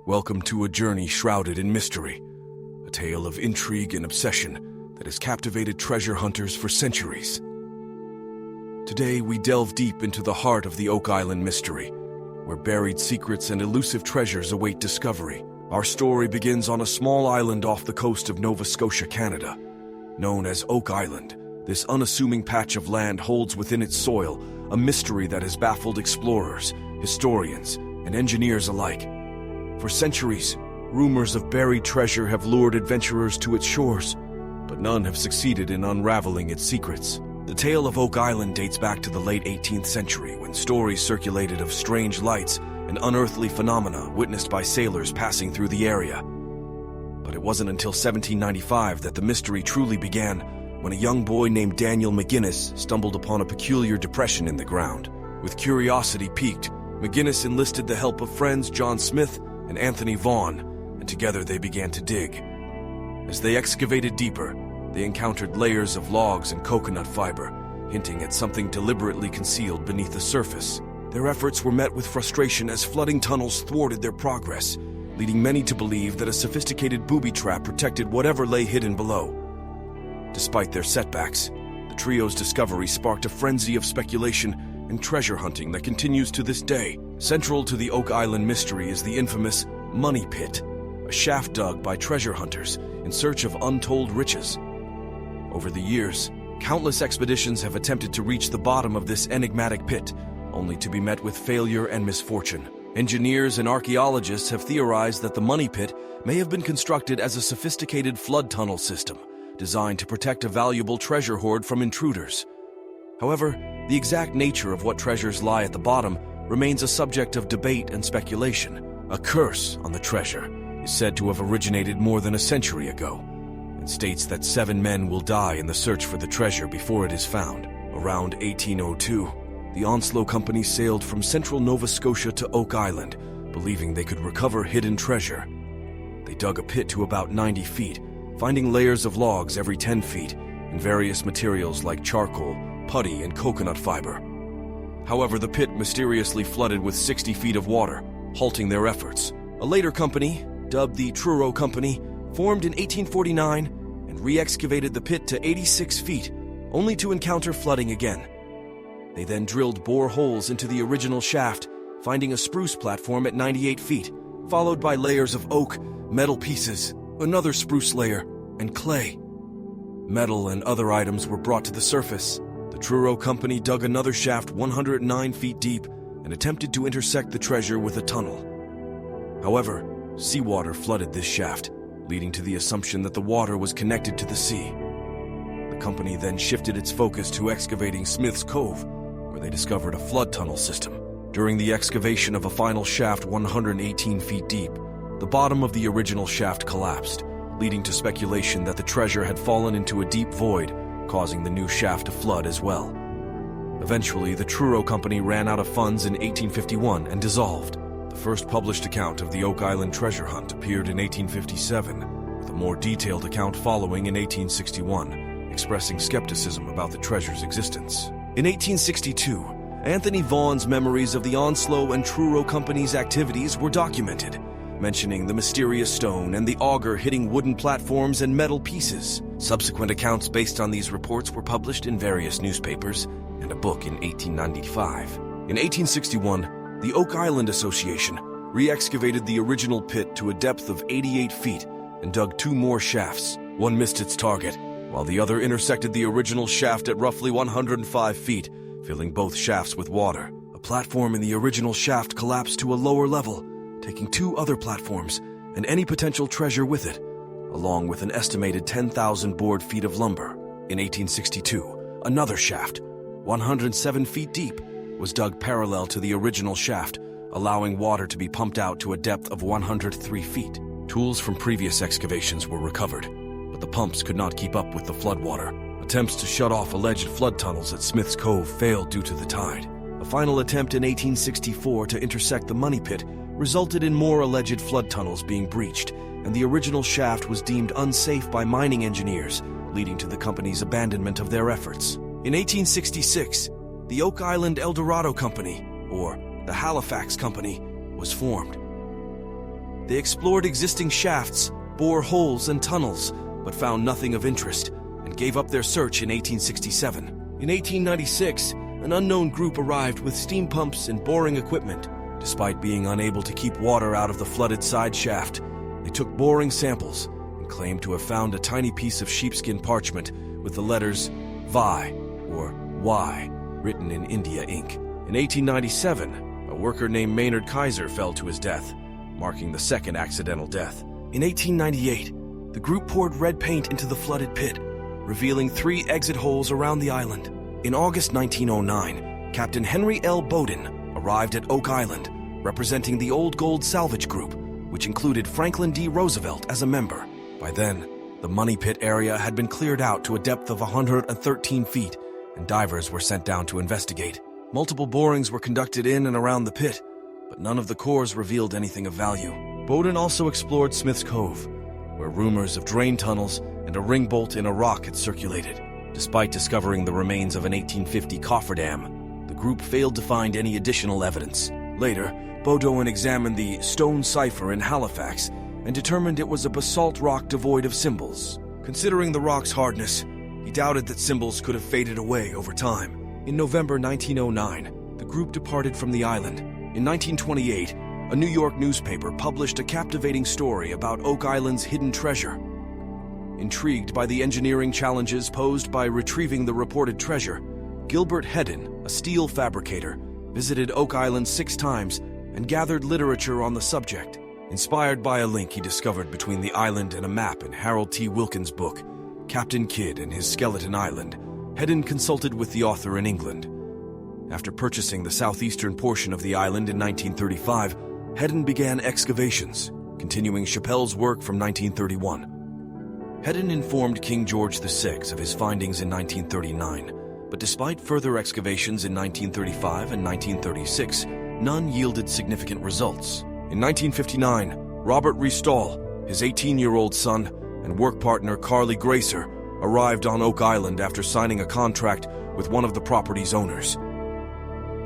Welcome to a journey shrouded in mystery, a tale of intrigue and obsession that has captivated treasure hunters for centuries. Today, we delve deep into the heart of the Oak Island mystery, where buried secrets and elusive treasures await discovery. Our story begins on a small island off the coast of Nova Scotia, Canada. Known as Oak Island, this unassuming patch of land holds within its soil a mystery that has baffled explorers, historians, and engineers alike. For centuries, rumors of buried treasure have lured adventurers to its shores, but none have succeeded in unraveling its secrets. The tale of Oak Island dates back to the late 18th century, when stories circulated of strange lights and unearthly phenomena witnessed by sailors passing through the area. But it wasn't until 1795 that the mystery truly began, when a young boy named Daniel McGinnis stumbled upon a peculiar depression in the ground. With curiosity piqued, McGinnis enlisted the help of friends John Smith and Anthony Vaughan, and together they began to dig. As they excavated deeper, they encountered layers of logs and coconut fiber, hinting at something deliberately concealed beneath the surface. Their efforts were met with frustration as flooding tunnels thwarted their progress, leading many to believe that a sophisticated booby trap protected whatever lay hidden below. Despite their setbacks, the trio's discovery sparked a frenzy of speculation and treasure hunting that continues to this day. Central to the Oak Island mystery is the infamous Money Pit, a shaft dug by treasure hunters in search of untold riches. Over the years, countless expeditions have attempted to reach the bottom of this enigmatic pit, only to be met with failure and misfortune. Engineers and archaeologists have theorized that the Money Pit may have been constructed as a sophisticated flood tunnel system, designed to protect a valuable treasure hoard from intruders. However, the exact nature of what treasures lie at the bottom remains a subject of debate and speculation. A curse on the treasure is said to have originated more than a century ago, and states that 7 men will die in the search for the treasure before it is found. Around 1802, the Outtro company sailed from central Nova Scotia to Oak Island, believing they could recover hidden treasure. They dug a pit to about 90 feet, finding layers of logs every 10 feet, and various materials like charcoal, putty, and coconut fiber. However, the pit mysteriously flooded with 60 feet of water, halting their efforts. A later company, dubbed the Outtro Company, formed in 1849 and re-excavated the pit to 86 feet, only to encounter flooding again. They then drilled bore holes into the original shaft, finding a spruce platform at 98 feet, followed by layers of oak, metal pieces, another spruce layer, and clay. Metal and other items were brought to the surface. The Outtro Company dug another shaft 109 feet deep and attempted to intersect the treasure with a tunnel. However, seawater flooded this shaft, leading to the assumption that the water was connected to the sea. The company then shifted its focus to excavating Smith's Cove, where they discovered a flood tunnel system. During the excavation of a final shaft 118 feet deep, the bottom of the original shaft collapsed, leading to speculation that the treasure had fallen into a deep void, causing the new shaft to flood as well. Eventually, the Outtro Company ran out of funds in 1851 and dissolved. The first published account of the Oak Island treasure hunt appeared in 1857, with a more detailed account following in 1861, expressing skepticism about the treasure's existence. In 1862, Anthony Vaughan's memories of the Outtro and Outtro Company's activities were documented, mentioning the mysterious stone and the auger hitting wooden platforms and metal pieces. Subsequent accounts based on these reports were published in various newspapers and a book in 1895. In 1861, the Oak Island Association re-excavated the original pit to a depth of 88 feet and dug 2 more shafts. One missed its target, while the other intersected the original shaft at roughly 105 feet, filling both shafts with water. A platform in the original shaft collapsed to a lower level, taking 2 other platforms and any potential treasure with it, along with an estimated 10,000 board feet of lumber. In 1862, another shaft, 107 feet deep, was dug parallel to the original shaft, allowing water to be pumped out to a depth of 103 feet. Tools from previous excavations were recovered, but the pumps could not keep up with the floodwater. Attempts to shut off alleged flood tunnels at Smith's Cove failed due to the tide. A final attempt in 1864 to intersect the Money Pit resulted in more alleged flood tunnels being breached, and the original shaft was deemed unsafe by mining engineers, leading to the company's abandonment of their efforts. In 1866, the Oak Island Eldorado Company, or the Halifax Company, was formed. They explored existing shafts, bore holes and tunnels, but found nothing of interest and gave up their search in 1867. In 1896, an unknown group arrived with steam pumps and boring equipment. Despite being unable to keep water out of the flooded side shaft, they took boring samples and claimed to have found a tiny piece of sheepskin parchment with the letters Vi, or Y, written in India ink. In 1897, a worker named Maynard Kaiser fell to his death, marking the second accidental death. In 1898, the group poured red paint into the flooded pit, revealing 3 exit holes around the island. In August 1909, Captain Henry L. Bowden arrived at Oak Island, representing the Old Gold Salvage Group, which included Franklin D. Roosevelt as a member. By then, the money pit area had been cleared out to a depth of 113 feet, and divers were sent down to investigate. Multiple borings were conducted in and around the pit, but none of the cores revealed anything of value. Bowden also explored Smith's Cove, where rumors of drain tunnels and a ring bolt in a rock had circulated. Despite discovering the remains of an 1850 cofferdam, the group failed to find any additional evidence. Later, Bowden examined the stone cipher in Halifax and determined it was a basalt rock devoid of symbols. Considering the rock's hardness, he doubted that symbols could have faded away over time. In November 1909, the group departed from the island. In 1928, a New York newspaper published a captivating story about Oak Island's hidden treasure. Intrigued by the engineering challenges posed by retrieving the reported treasure, Gilbert Hedden, a steel fabricator, visited Oak Island 6 times and gathered literature on the subject. Inspired by a link he discovered between the island and a map in Harold T. Wilkins' book, Captain Kidd and His Skeleton Island, Hedden consulted with the author in England. After purchasing the southeastern portion of the island in 1935, Hedden began excavations, continuing Chappelle's work from 1931. Hedden informed King George VI of his findings in 1939, but despite further excavations in 1935 and 1936, none yielded significant results. In 1959, Robert Restall, his 18-year-old son, and work partner Carly Gracer arrived on Oak Island after signing a contract with one of the property's owners.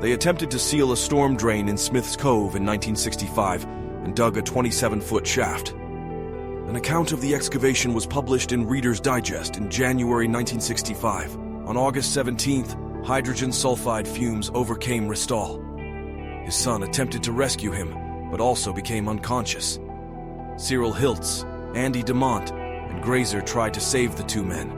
They attempted to seal a storm drain in Smith's Cove in 1965 and dug a 27-foot shaft. An account of the excavation was published in Reader's Digest in January 1965. On August 17th, hydrogen sulfide fumes overcame Restall. His son attempted to rescue him, but also became unconscious. Cyril Hiltz, Andy DeMont, and Grazer tried to save the 2 men,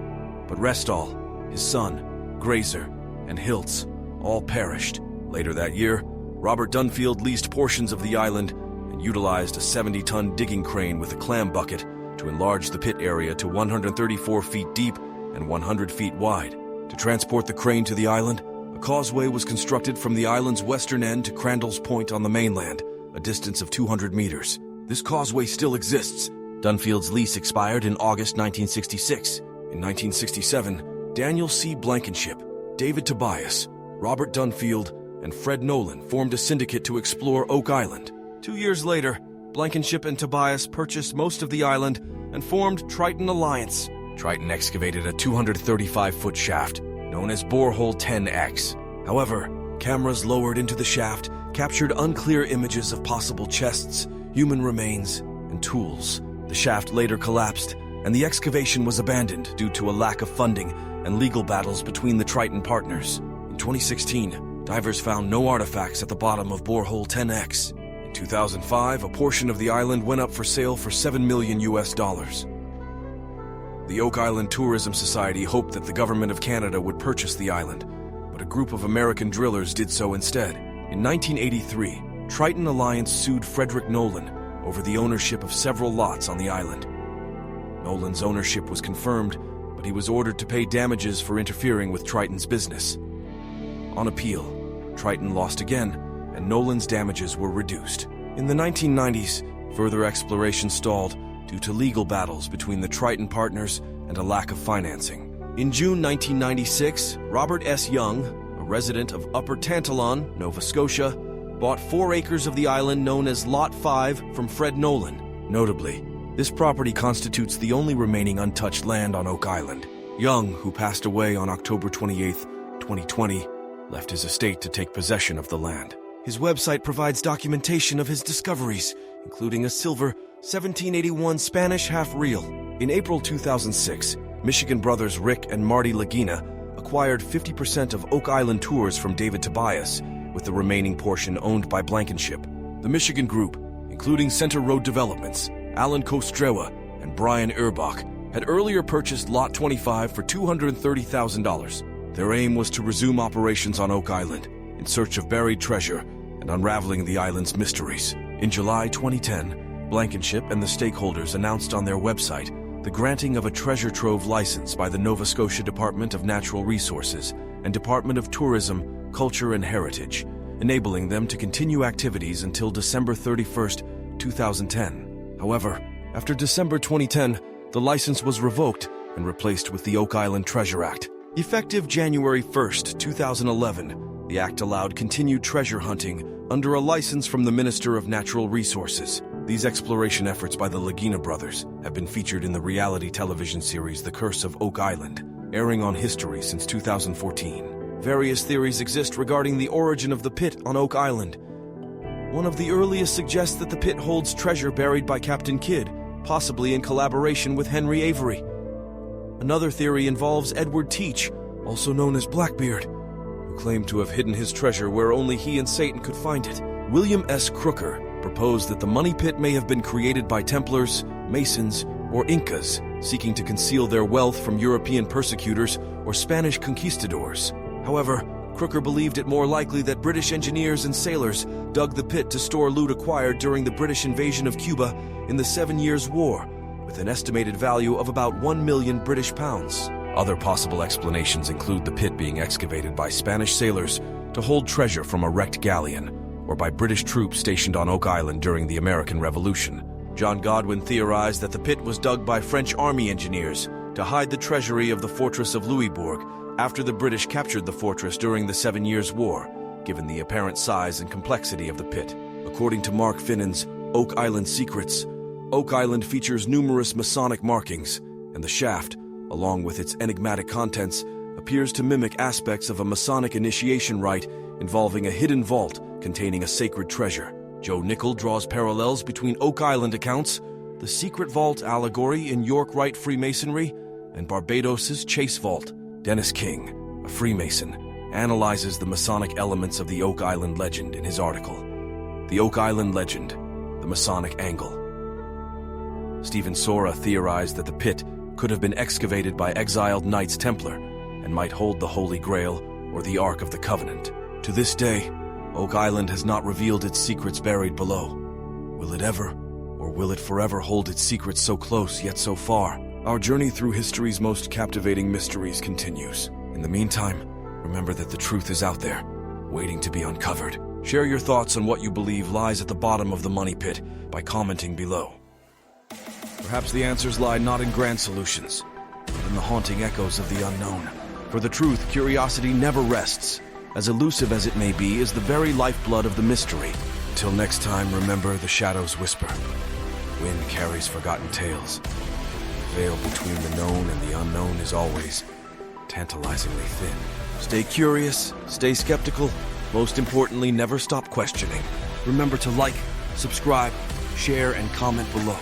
but Restall, his son, Grazer, and Hiltz all perished. Later that year, Robert Dunfield leased portions of the island and utilized a 70-ton digging crane with a clam bucket to enlarge the pit area to 134 feet deep and 100 feet wide. To transport the crane to the island, a causeway was constructed from the island's western end to Crandall's Point on the mainland, a distance of 200 meters. This causeway still exists. Dunfield's lease expired in August 1966. In 1967, Daniel C. Blankenship, David Tobias, Robert Dunfield, and Fred Nolan formed a syndicate to explore Oak Island. 2 years later, Blankenship and Tobias purchased most of the island and formed Triton Alliance. Triton excavated a 235-foot shaft, known as Borehole 10X. However, cameras lowered into the shaft captured unclear images of possible chests, human remains, and tools. The shaft later collapsed, and the excavation was abandoned due to a lack of funding and legal battles between the Triton partners. In 2016, divers found no artifacts at the bottom of Borehole 10X. In 2005, a portion of the island went up for sale for $7 million. The Oak Island Tourism Society hoped that the government of Canada would purchase the island, but a group of American drillers did so instead. In 1983, Triton Alliance sued Frederick Nolan over the ownership of several lots on the island. Nolan's ownership was confirmed, but he was ordered to pay damages for interfering with Triton's business. On appeal, Triton lost again, and Nolan's damages were reduced. In the 1990s, further exploration stalled due to legal battles between the Triton partners and a lack of financing. In June 1996, Robert S. Young, a resident of Upper Tantalon, Nova Scotia, bought 4 acres of the island known as Lot 5 from Fred Nolan. Notably, this property constitutes the only remaining untouched land on Oak Island. Young, who passed away on October 28, 2020, left his estate to take possession of the land. His website provides documentation of his discoveries, including a silver 1781 Spanish half-reel. In April 2006, Michigan brothers Rick and Marty Lagina acquired 50% of Oak Island Tours from David Tobias, with the remaining portion owned by Blankenship. The Michigan Group, including Center Road Developments, Alan Kostrewa, and Brian Erbach, had earlier purchased Lot 25 for $230,000. Their aim was to resume operations on Oak Island in search of buried treasure and unraveling the island's mysteries. In July 2010, Blankenship and the stakeholders announced on their website the granting of a treasure trove license by the Nova Scotia Department of Natural Resources and Department of Tourism, Culture and Heritage, enabling them to continue activities until December 31, 2010. However, after December 2010, the license was revoked and replaced with the Oak Island Treasure Act. Effective January 1, 2011, the act allowed continued treasure hunting under a license from the Minister of Natural Resources. These exploration efforts by the Lagina brothers have been featured in the reality television series The Curse of Oak Island, airing on History since 2014. Various theories exist regarding the origin of the pit on Oak Island. One of the earliest suggests that the pit holds treasure buried by Captain Kidd, possibly in collaboration with Henry Avery. Another theory involves Edward Teach, also known as Blackbeard, who claimed to have hidden his treasure where only he and Satan could find it. William S. Crooker proposed that the money pit may have been created by Templars, Masons, or Incas seeking to conceal their wealth from European persecutors or Spanish conquistadors. However, Crooker believed it more likely that British engineers and sailors dug the pit to store loot acquired during the British invasion of Cuba in the 7 Years' War, with an estimated value of about 1 million British pounds. Other possible explanations include the pit being excavated by Spanish sailors to hold treasure from a wrecked galleon, or by British troops stationed on Oak Island during the American Revolution. John Godwin theorized that the pit was dug by French army engineers to hide the treasury of the fortress of Louisbourg after the British captured the fortress during the 7 Years' War, given the apparent size and complexity of the pit. According to Mark Finnan's Oak Island Secrets, Oak Island features numerous Masonic markings, and the shaft, along with its enigmatic contents, appears to mimic aspects of a Masonic initiation rite involving a hidden vault containing a sacred treasure. Joe Nickel draws parallels between Oak Island accounts, the secret vault allegory in York Rite Freemasonry, and Barbados's Chase Vault. Dennis King, a Freemason, analyzes the Masonic elements of the Oak Island legend in his article, The Oak Island Legend, The Masonic Angle. Stephen Sora theorized that the pit could have been excavated by exiled Knights Templar and might hold the Holy Grail or the Ark of the Covenant. To this day, Oak Island has not revealed its secrets buried below. Will it ever, or will it forever hold its secrets so close yet so far? Our journey through history's most captivating mysteries continues. In the meantime, remember that the truth is out there, waiting to be uncovered. Share your thoughts on what you believe lies at the bottom of the money pit by commenting below. Perhaps the answers lie not in grand solutions, but in the haunting echoes of the unknown. For the truth, curiosity never rests. As elusive as it may be is the very lifeblood of the mystery. Until next time, remember the shadows whisper. Wind carries forgotten tales. The veil between the known and the unknown is always tantalizingly thin. Stay curious, stay skeptical. Most importantly, never stop questioning. Remember to like, subscribe, share, and comment below.